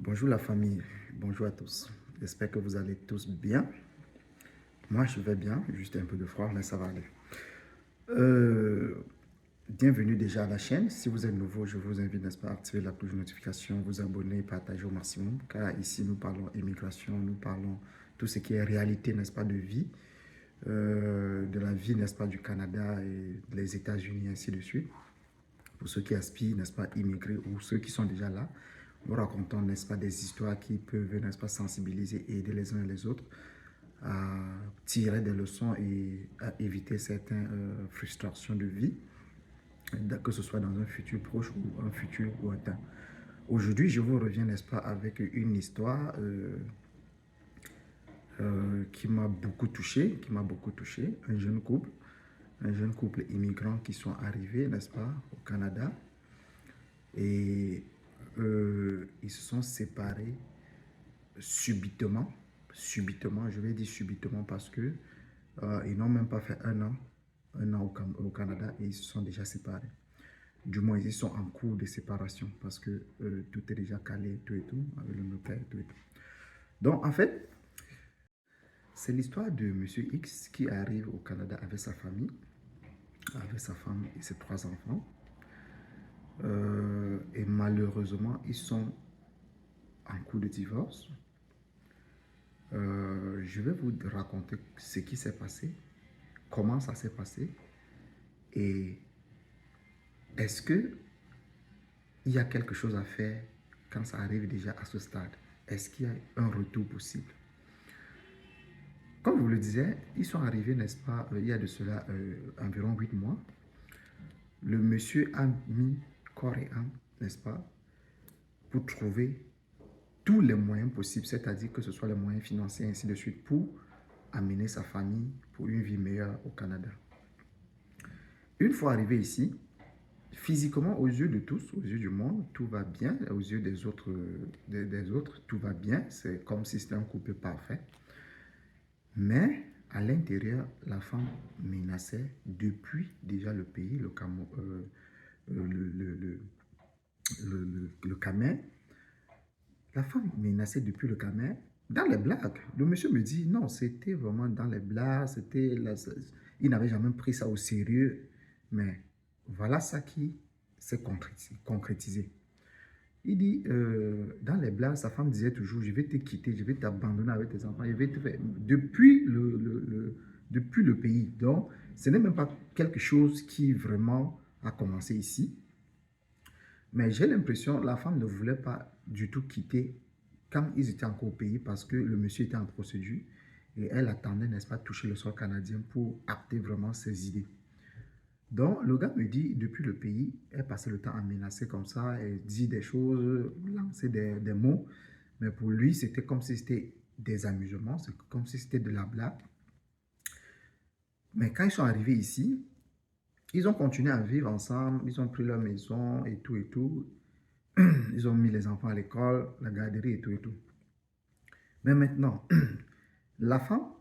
Bonjour la famille, bonjour à tous. J'espère que vous allez tous bien. Moi, je vais bien, juste un peu de froid, mais ça va aller. Euh, Bienvenue déjà à la chaîne. Si vous êtes nouveau, je vous invite, n'est-ce pas, à activer la cloche de notification, vous abonner, partager au maximum, car ici, nous parlons immigration, nous parlons tout ce qui est réalité, n'est-ce pas, de vie, de la vie, n'est-ce pas, du Canada et des États-Unis, ainsi de suite. Pour ceux qui aspirent, n'est-ce pas, immigrer ou ceux qui sont déjà là, nous racontons, n'est-ce pas, des histoires qui peuvent, n'est-ce pas, sensibiliser et aider les uns et les autres à tirer des leçons et à éviter certaines frustrations de vie, que ce soit dans un futur proche ou un futur lointain. Aujourd'hui, je vous reviens, n'est-ce pas, avec une histoire qui m'a beaucoup touché, un jeune couple immigrant qui sont arrivés, n'est-ce pas, au Canada, et ils se sont séparés subitement. Subitement, je vais dire subitement parce que ils n'ont même pas fait un an au Canada et ils se sont déjà séparés. Du moins, ils sont en cours de séparation parce que tout est déjà calé, tout et tout, avec le notaire, tout et tout. Donc, en fait, c'est l'histoire de Monsieur X qui arrive au Canada avec sa famille, avec sa femme et ses 3 enfants. Et malheureusement, ils sont en cours de divorce. Je vais vous raconter ce qui s'est passé, comment ça s'est passé et est-ce que il y a quelque chose à faire quand ça arrive déjà à ce stade? Est-ce qu'il y a un retour possible? Comme je vous le disais, ils sont arrivés, n'est-ce pas, il y a de cela environ 8 mois. Le monsieur a mis corps et âme, n'est-ce pas, pour trouver tous les moyens possibles, c'est-à-dire que ce soit les moyens financiers, ainsi de suite, pour amener sa famille pour une vie meilleure au Canada. Une fois arrivé ici, physiquement, aux yeux de tous, aux yeux du monde, tout va bien. Aux yeux des autres, tout va bien. C'est comme si c'était un couple parfait. Mais à l'intérieur, la femme menaçait depuis déjà le pays, le Camer. La femme menaçait depuis le Camer dans les blagues. Le monsieur me dit non, c'était vraiment dans les blagues. Il n'avait jamais pris ça au sérieux. Mais voilà ça qui s'est concrétisé. Il dit, dans les blagues, sa femme disait toujours, je vais te quitter, je vais t'abandonner avec tes enfants, je vais te faire... Depuis le pays. Donc, ce n'est même pas quelque chose qui vraiment a commencé ici. Mais j'ai l'impression que la femme ne voulait pas du tout quitter quand ils étaient encore au pays parce que le monsieur était en procédure et elle attendait, n'est-ce pas, toucher le sol canadien pour acter vraiment ses idées. Donc, le gars me dit, depuis le pays, elle passait le temps à menacer comme ça, elle dit des choses, lancer des mots. Mais pour lui, c'était comme si c'était des amusements, c'est comme si c'était de la blague. Mais quand ils sont arrivés ici, ils ont continué à vivre ensemble, ils ont pris leur maison et tout et tout. Ils ont mis les enfants à l'école, la garderie et tout et tout. Mais maintenant, la femme,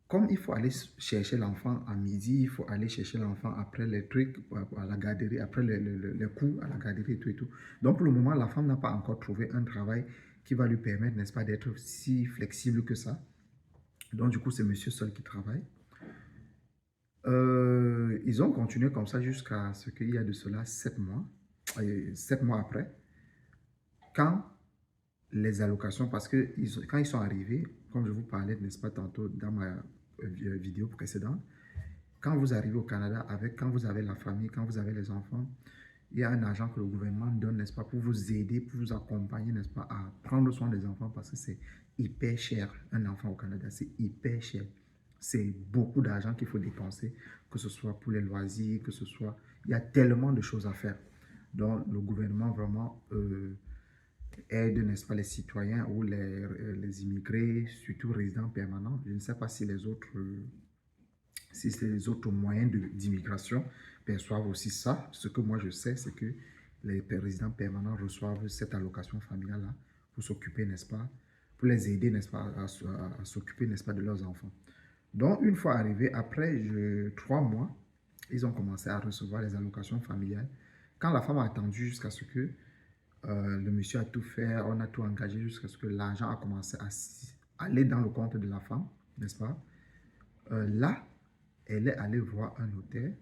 comme il faut aller chercher l'enfant à midi, il faut aller chercher l'enfant après les trucs à la garderie, après les cours à la garderie et tout et tout. Donc pour le moment, la femme n'a pas encore trouvé un travail qui va lui permettre, n'est-ce pas, d'être si flexible que ça. Donc du coup, c'est monsieur seul qui travaille. Ils ont continué comme ça jusqu'à ce qu'il y a de cela 7 mois. 7 mois après, quand les allocations, parce que quand ils sont arrivés, comme je vous parlais, n'est-ce pas, tantôt dans ma vidéo précédente, quand vous arrivez au Canada, quand vous avez la famille, quand vous avez les enfants, il y a un argent que le gouvernement donne, n'est-ce pas, pour vous aider, pour vous accompagner, n'est-ce pas, à prendre soin des enfants parce que c'est hyper cher. Un enfant au Canada, c'est hyper cher. C'est beaucoup d'argent qu'il faut dépenser, que ce soit pour les loisirs, que ce soit... Il y a tellement de choses à faire. Donc, le gouvernement vraiment aide, n'est-ce pas, les citoyens ou les immigrés, surtout résidents permanents. Je ne sais pas si les autres moyens d'immigration perçoivent aussi ça. Ce que moi je sais, c'est que les résidents permanents reçoivent cette allocation familiale-là pour s'occuper, n'est-ce pas, pour les aider, n'est-ce pas, à s'occuper, n'est-ce pas, de leurs enfants. Donc, une fois arrivés, après 3 mois, ils ont commencé à recevoir les allocations familiales. Quand la femme a attendu jusqu'à ce que Le monsieur a tout fait, on a tout engagé jusqu'à ce que l'argent a commencé à aller dans le compte de la femme, n'est-ce pas? Là, elle est allée voir un notaire.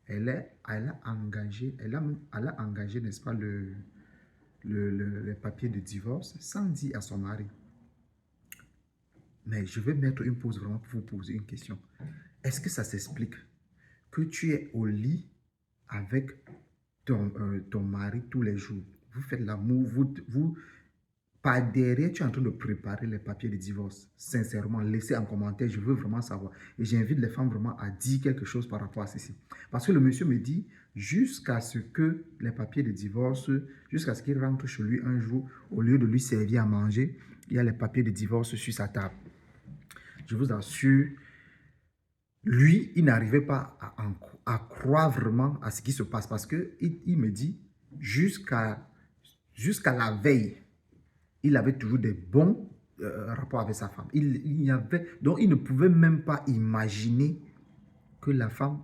Elle a engagé, elle a engagé, n'est-ce pas, les papiers de divorce sans dire à son mari. Mais je vais mettre une pause vraiment pour vous poser une question. Est-ce que ça s'explique que tu es au lit avec ton mari tous les jours? Vous faites l'amour, par derrière, tu es en train de préparer les papiers de divorce. Sincèrement, laissez en commentaire, je veux vraiment savoir. Et j'invite les femmes vraiment à dire quelque chose par rapport à ceci. Parce que le monsieur me dit, jusqu'à ce que les papiers de divorce, jusqu'à ce qu'il rentre chez lui un jour, au lieu de lui servir à manger, il y a les papiers de divorce sur sa table. Je vous assure, lui, il n'arrivait pas à croire vraiment à ce qui se passe. Parce qu'il me dit, jusqu'à la veille, il avait toujours des bons rapports avec sa femme. Donc, il ne pouvait même pas imaginer que la femme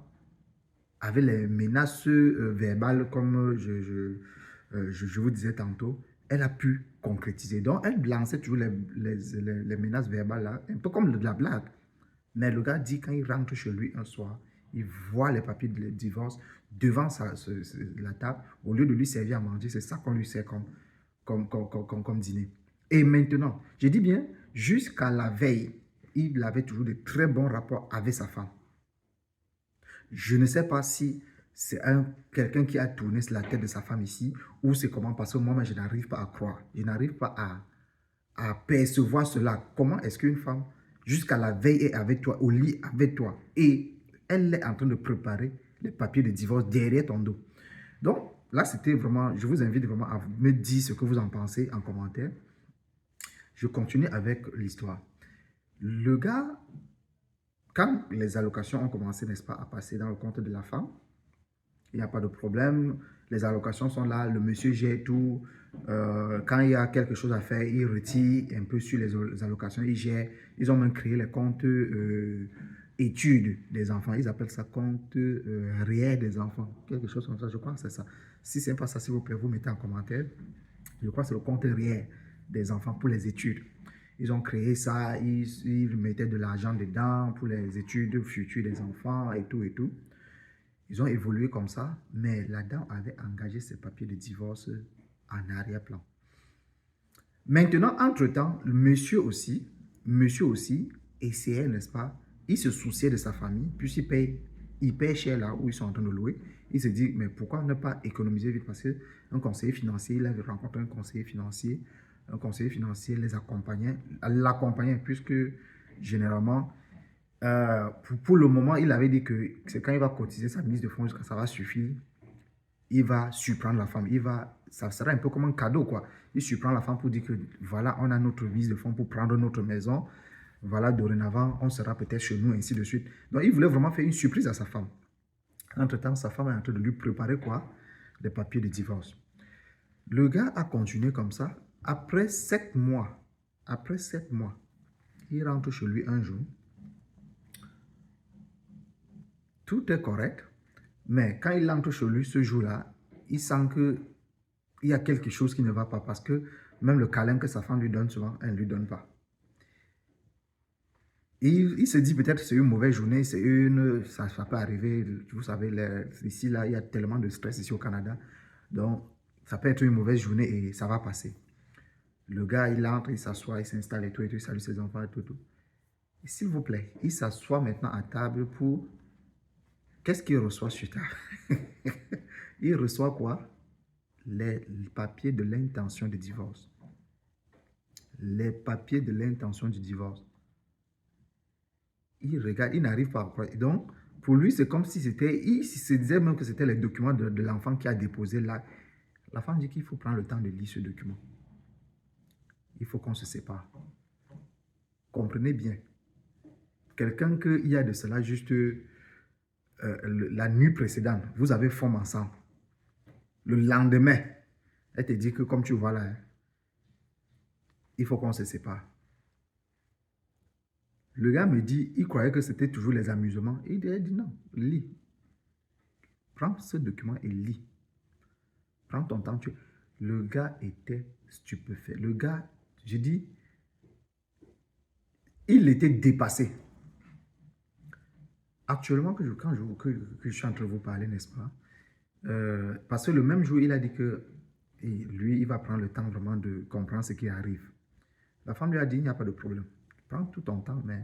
avait les menaces verbales, comme je vous disais tantôt. Elle a pu concrétiser. Donc, elle lançait toujours les menaces verbales, là, un peu comme de la blague. Mais le gars dit, quand il rentre chez lui un soir, il voit les papiers de divorce devant la table. Au lieu de lui servir à manger, c'est ça qu'on lui sert comme dîner. Et maintenant, je dis bien, jusqu'à la veille, il avait toujours de très bons rapports avec sa femme. Je ne sais pas si c'est quelqu'un qui a tourné sur la tête de sa femme ici, ou c'est comment, parce que moi, je n'arrive pas à croire. Je n'arrive pas à percevoir cela. Comment est-ce qu'une femme, jusqu'à la veille, est avec toi, au lit avec toi, et elle est en train de préparer les papiers de divorce derrière ton dos? Donc, là, c'était vraiment, je vous invite vraiment à me dire ce que vous en pensez en commentaire. Je continue avec l'histoire. Le gars, quand les allocations ont commencé, n'est-ce pas, à passer dans le compte de la femme, il n'y a pas de problème. Les allocations sont là, le monsieur gère tout. Quand il y a quelque chose à faire, il retire un peu sur les allocations, il gère. Ils ont même créé les comptes études des enfants. Ils appellent ça compte réel des enfants. Quelque chose comme ça, je crois que c'est ça. Si ce n'est pas ça, s'il vous plaît, vous mettez en commentaire. Je crois que c'est le compte réel des enfants pour les études. Ils ont créé ça, ils mettaient de l'argent dedans pour les études futures des enfants et tout et tout. Ils ont évolué comme ça, mais la dame avait engagé ses papiers de divorce en arrière-plan. Maintenant, entre-temps, le monsieur aussi essayait, n'est-ce pas, il se souciait de sa famille, puisqu'il paye cher là où ils sont en train de louer. Il se dit, mais pourquoi ne pas économiser vite? Parce qu'un conseiller financier, il avait rencontré un conseiller financier l'accompagnait, puisque généralement, pour le moment, il avait dit que c'est quand il va cotiser sa mise de fonds jusqu'à ça va suffire, il va surprendre la femme. Ça sera un peu comme un cadeau, quoi. Il surprend la femme pour dire que voilà, on a notre mise de fonds pour prendre notre maison. Voilà, dorénavant, on sera peut-être chez nous, ainsi de suite. Donc, il voulait vraiment faire une surprise à sa femme. Entre-temps, sa femme est en train de lui préparer quoi? Les papiers de divorce. Le gars a continué comme ça. Après 7 mois, il rentre chez lui un jour. Tout est correct. Mais quand il entre chez lui ce jour-là, il sent qu'il y a quelque chose qui ne va pas parce que même le câlin que sa femme lui donne souvent, elle ne lui donne pas. Et il se dit peut-être que c'est une mauvaise journée, ça peut arriver, vous savez, ici, là, il y a tellement de stress ici au Canada. Donc, ça peut être une mauvaise journée et ça va passer. Le gars, il entre, il s'assoit, il s'installe et tout, il salue ses enfants et tout. Et s'il vous plaît, il s'assoit maintenant à table pour... Qu'est-ce qu'il reçoit sur table? Il reçoit quoi? Les papiers de l'intention de divorce. Les papiers de l'intention du divorce. Il regarde, il n'arrive pas à croire. Donc, pour lui, c'est comme si c'était... Il se disait même que c'était les documents de l'enfant qui a déposé là. La femme dit qu'il faut prendre le temps de lire ce document. Il faut qu'on se sépare. Comprenez bien. Quelqu'un qu'il y a de cela juste la nuit précédente, vous avez forme ensemble. Le lendemain, elle te dit que comme tu vois là, hein, il faut qu'on se sépare. Le gars me dit, il croyait que c'était toujours les amusements. Il dit non, lis. Prends ce document et lis. Prends ton temps. Le gars était stupéfait. Le gars, je dis, il était dépassé. Actuellement, que je suis en train de vous parler, n'est-ce pas? Parce que le même jour, il a dit que lui, il va prendre le temps vraiment de comprendre ce qui arrive. La femme lui a dit, il n'y a pas de problème. Prends tout ton temps, mais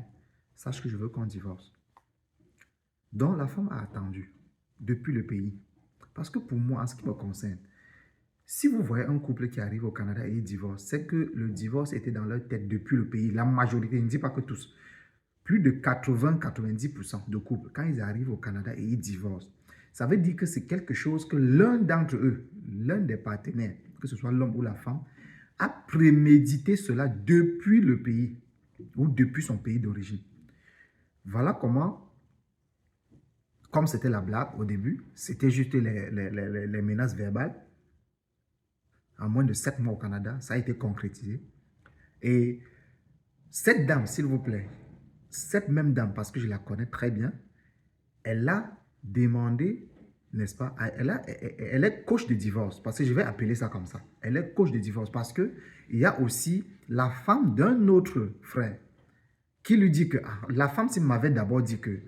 sache que je veux qu'on divorce. Donc, la femme a attendu depuis le pays. Parce que pour moi, en ce qui me concerne, si vous voyez un couple qui arrive au Canada et il divorce, c'est que le divorce était dans leur tête depuis le pays. La majorité, je ne dis pas que tous, plus de 80-90% de couples, quand ils arrivent au Canada et ils divorcent, ça veut dire que c'est quelque chose que l'un d'entre eux, l'un des partenaires, que ce soit l'homme ou la femme, a prémédité cela depuis le pays ou depuis son pays d'origine. Voilà comment, comme c'était la blague au début, c'était juste les menaces verbales. En moins de 7 mois au Canada, ça a été concrétisé. Et cette dame, s'il vous plaît, cette même dame, parce que je la connais très bien, elle a demandé, n'est-ce pas, elle est coach de divorce, parce que je vais appeler ça comme ça. Elle est coach de divorce parce qu'il y a aussi la femme d'un autre frère qui lui dit que, la femme m'avait d'abord dit que,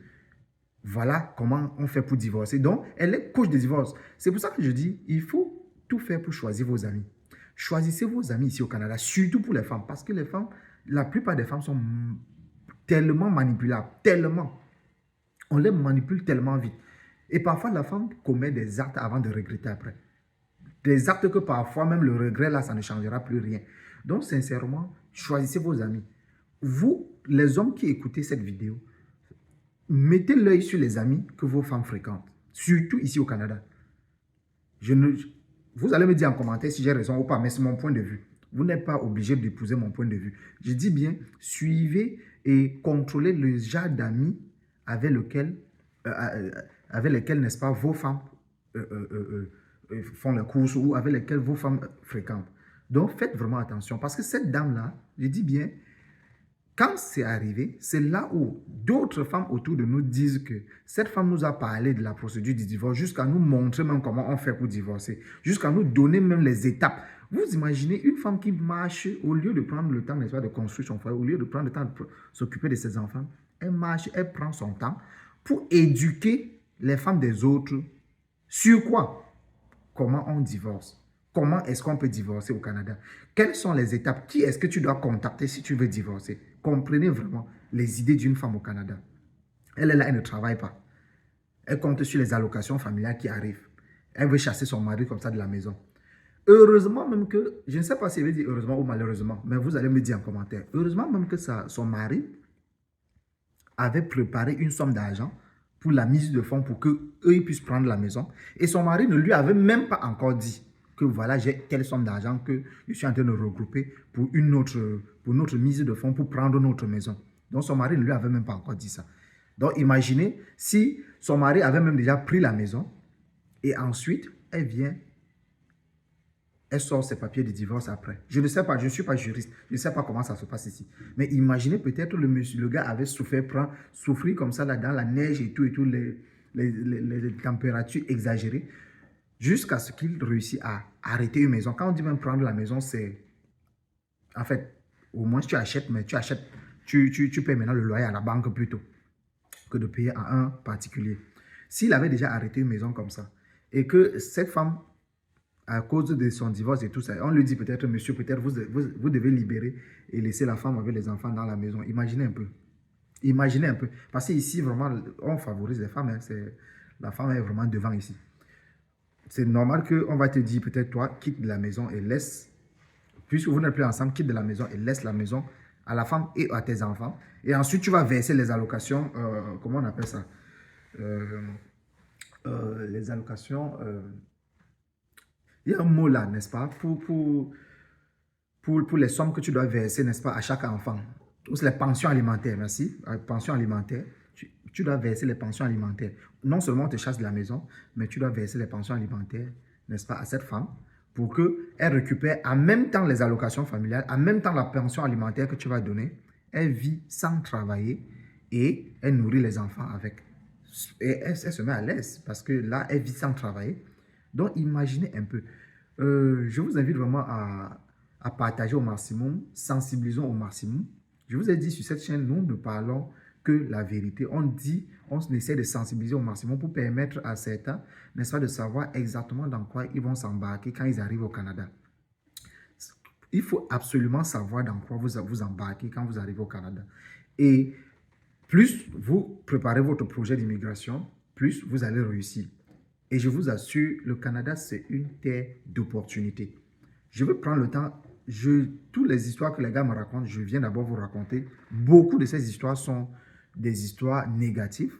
voilà comment on fait pour divorcer. Donc, elle est coach de divorce. C'est pour ça que je dis, il faut tout faire pour choisir vos amis. Choisissez vos amis ici au Canada, surtout pour les femmes, parce que les femmes, la plupart des femmes sont tellement manipulables, tellement. On les manipule tellement vite. Et parfois, la femme commet des actes avant de regretter après. Des actes que parfois, même le regret, là, ça ne changera plus rien. Donc, sincèrement, choisissez vos amis. Vous, les hommes qui écoutez cette vidéo, mettez l'œil sur les amis que vos femmes fréquentent, surtout ici au Canada. Vous allez me dire en commentaire si j'ai raison ou pas, mais c'est mon point de vue. Vous n'êtes pas obligé d'épouser mon point de vue. Je dis bien, suivez et contrôlez le genre d'amis avec lequel, n'est-ce pas, vos femmes font les courses ou avec lesquels vos femmes fréquentent. Donc, faites vraiment attention parce que cette dame-là, je dis bien, quand c'est arrivé, c'est là où d'autres femmes autour de nous disent que cette femme nous a parlé de la procédure du divorce jusqu'à nous montrer même comment on fait pour divorcer, jusqu'à nous donner même les étapes. Vous imaginez une femme qui marche, au lieu de prendre le temps, n'est-ce pas, de construire son foyer, au lieu de prendre le temps de s'occuper de ses enfants, elle marche, elle prend son temps pour éduquer les femmes des autres sur quoi? Comment on divorce? Comment est-ce qu'on peut divorcer au Canada? Quelles sont les étapes? Qui est-ce que tu dois contacter si tu veux divorcer? Comprenez vraiment les idées d'une femme au Canada. Elle est là, elle ne travaille pas. Elle compte sur les allocations familiales qui arrivent. Elle veut chasser son mari comme ça de la maison. Heureusement même que, je ne sais pas si elle veut dire heureusement ou malheureusement, mais vous allez me dire en commentaire. Heureusement même que son mari avait préparé une somme d'argent pour la mise de fonds pour qu'eux puissent prendre la maison. Et son mari ne lui avait même pas encore dit que voilà, j'ai telle somme d'argent que je suis en train de regrouper pour notre mise de fonds pour prendre notre maison. Donc son mari ne lui avait même pas encore dit ça. Donc imaginez si son mari avait même déjà pris la maison et ensuite elle vient, elle sort ses papiers de divorce après. Je ne sais pas, je ne suis pas juriste, je ne sais pas comment ça se passe ici. Mais imaginez peut-être le gars avait souffert comme ça là, dans la neige et tout, les températures exagérées, jusqu'à ce qu'il réussisse à arrêter une maison. Quand on dit même prendre la maison, c'est... En fait, au moins tu achètes, mais tu payes maintenant le loyer à la banque plutôt que de payer à un particulier. S'il avait déjà arrêté une maison comme ça, et que cette femme, à cause de son divorce et tout ça, on lui dit peut-être, monsieur, peut-être vous devez libérer et laisser la femme avec les enfants dans la maison. Imaginez un peu. Imaginez un peu. Parce qu'ici, vraiment, on favorise les femmes. Hein, la femme est vraiment devant ici. C'est normal qu'on va te dire, peut-être toi, quitte la maison et laisse, puisque vous n'êtes plus ensemble, quitte de la maison et laisse la maison à la femme et à tes enfants. Et ensuite, tu vas verser les allocations, comment on appelle ça? Les allocations, il y a un mot là, n'est-ce pas? Pour les sommes que tu dois verser, n'est-ce pas, à chaque enfant. C'est les pensions alimentaires, merci. Pensions alimentaires. Tu dois verser les pensions alimentaires. Non seulement on te chasse de la maison, mais tu dois verser les pensions alimentaires, n'est-ce pas, à cette femme pour qu'elle récupère en même temps les allocations familiales, en même temps la pension alimentaire que tu vas donner. Elle vit sans travailler et elle nourrit les enfants avec. Et elle se met à l'aise parce que là, elle vit sans travailler. Donc, imaginez un peu. Je vous invite vraiment à partager au maximum, sensibilisons au maximum. Je vous ai dit sur cette chaîne, nous ne parlons que la vérité. On essaie de sensibiliser au maximum pour permettre à certains, n'est-ce pas, de savoir exactement dans quoi ils vont s'embarquer quand ils arrivent au Canada. Il faut absolument savoir dans quoi vous embarquez quand vous arrivez au Canada. Et plus vous préparez votre projet d'immigration, plus vous allez réussir. Et je vous assure, le Canada, c'est une terre d'opportunités. Je vais prendre le temps, toutes les histoires que les gars me racontent, je viens d'abord vous raconter. Beaucoup de ces histoires sont des histoires négatives.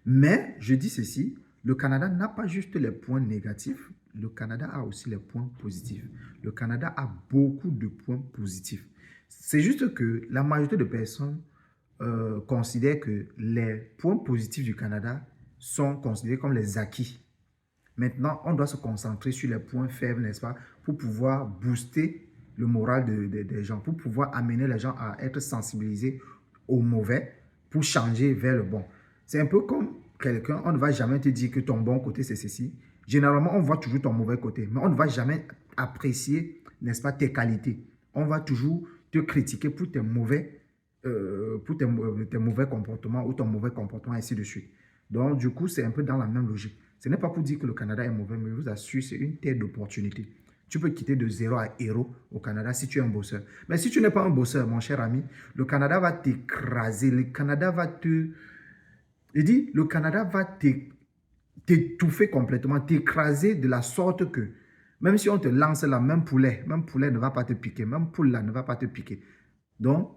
Mais je dis ceci, le Canada n'a pas juste les points négatifs, le Canada a aussi les points positifs. Le Canada a beaucoup de points positifs. C'est juste que la majorité de personnes considèrent que les points positifs du Canada sont considérés comme les acquis. Maintenant, on doit se concentrer sur les points faibles, n'est-ce pas, pour pouvoir booster le moral des gens, pour pouvoir amener les gens à être sensibilisés au mauvais, pour changer vers le bon. C'est un peu comme quelqu'un, on ne va jamais te dire que ton bon côté, c'est ceci. Généralement, on voit toujours ton mauvais côté, mais on ne va jamais apprécier, n'est-ce pas, tes qualités. On va toujours te critiquer pour tes mauvais comportements ou ton mauvais comportement, ainsi de suite. Donc, du coup, c'est un peu dans la même logique. Ce n'est pas pour dire que le Canada est mauvais, mais je vous assure, c'est une terre d'opportunité. Tu peux quitter de 0 à héros au Canada si tu es un bosseur. Mais si tu n'es pas un bosseur, mon cher ami, le Canada va t'écraser. Le Canada va te... Je dis, le Canada va t'étouffer complètement, t'écraser de la sorte que même si on te lance là, même poulet ne va pas te piquer, même poule là ne va pas te piquer. Donc,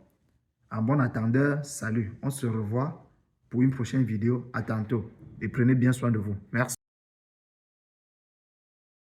en bon attendeur, salut. On se revoit pour une prochaine vidéo. À tantôt. Et prenez bien soin de vous. Merci.